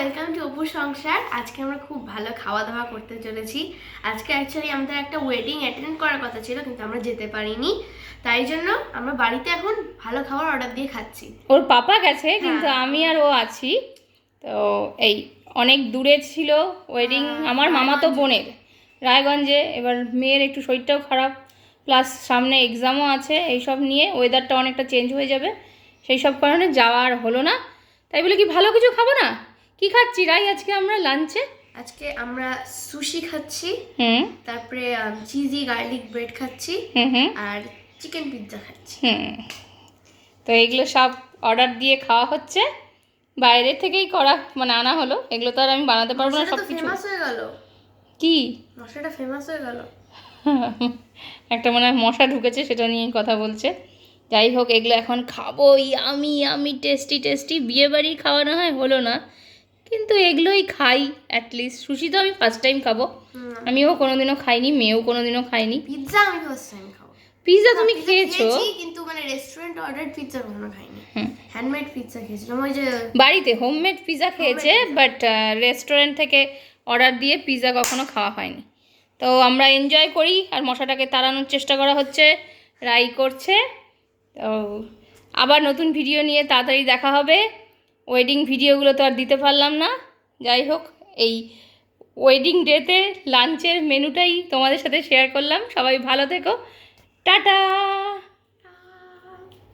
Welcome to অপুর সংসার। আজকে আমরা খুব ভালো খাওয়া দাওয়া করতে চলেছি। আজকে অ্যাকচুয়ালি আমাদের একটা ওয়েডিং অ্যাটেন্ড করার কথা ছিল, কিন্তু আমরা যেতে পারিনি। তাই জন্য আমরা বাড়িতে এখন ভালো খাবার অর্ডার দিয়ে খাচ্ছি। ওর পাপা গেছে, কিন্তু আমি আর ও আছি। তো এই অনেক দূরে ছিল ওয়েডিং, আমার মামাতো বোনের রায়গঞ্জে। এবার মেয়ের একটু শরীরটাও খারাপ, প্লাস সামনে এক্সামও আছে। এইসব নিয়ে ওয়েদারটা অনেকটা চেঞ্জ হয়ে যাবে, সেই সব কারণে যাওয়া আর হলো না। তাই বলে কি ভালো কিছু খাবো না? কি খাচ্ছি রাই আজকে আমরা লাঞ্চে? আজকে আমরা সুশি খাচ্ছি, হুম, তারপরে চিজি গার্লিক ব্রেড খাচ্ছি, হুম হুম আর চিকেন পিৎজা খাচ্ছি। হুম। তো এগুলো সব অর্ডার দিয়ে খাওয়া হচ্ছে, বাইরে থেকেই করা মানে আনা হলো। এগুলো তো আর আমি বানাতে পারবো না সব কিছু। ফেমাস হয়ে গেল, কি মশলাটা ফেমাস হয়ে গেল। একটা মনে হয় মশা ঢুকেছে, সেটা নিয়েই কথা বলছে। যাই হোক, এগুলো এখন খাবো। আমি আমি টেস্টি টেস্টি বিয়ে বাড়ি খাওয়ানো হয় হলো না, কিন্তু এগুলোই খাই অ্যাটলিস্ট। সুশি তো আমি ফার্স্ট টাইম খাবো, আমিও কোনোদিনও খাইনি, মেয়েও কোনোদিনও খাইনি। পিৎজা আমি ফার্স্ট টাইম খাবো। পিৎজা তুমি খেয়েছো? কিন্তু মানে রেস্টুরেন্ট অর্ডার পিৎজা কখনো খাইনি। হ্যান্ডমেড পিৎজা খেয়েছিলাম, ওই যে বাড়িতে হোমমেড পিৎজা খেয়েছে, বাট রেস্টুরেন্ট থেকে অর্ডার দিয়ে পিৎজা কখনো খাওয়া হয়নি। তো আমরা এনজয় করি, আর মশাটাকে তাড়ানোর চেষ্টা করা হচ্ছে, রাই করছে। তো আবার নতুন ভিডিও নিয়ে তাড়াতাড়ি দেখা হবে। ওয়েডিং ভিডিওগুলো তো আর দিতে পারলাম না। যাই হোক, এই ওয়েডিং ডেতে লাঞ্চের মেনুটাই তোমাদের সাথে শেয়ার করলাম। সবাই ভালো থেকো, টাটা।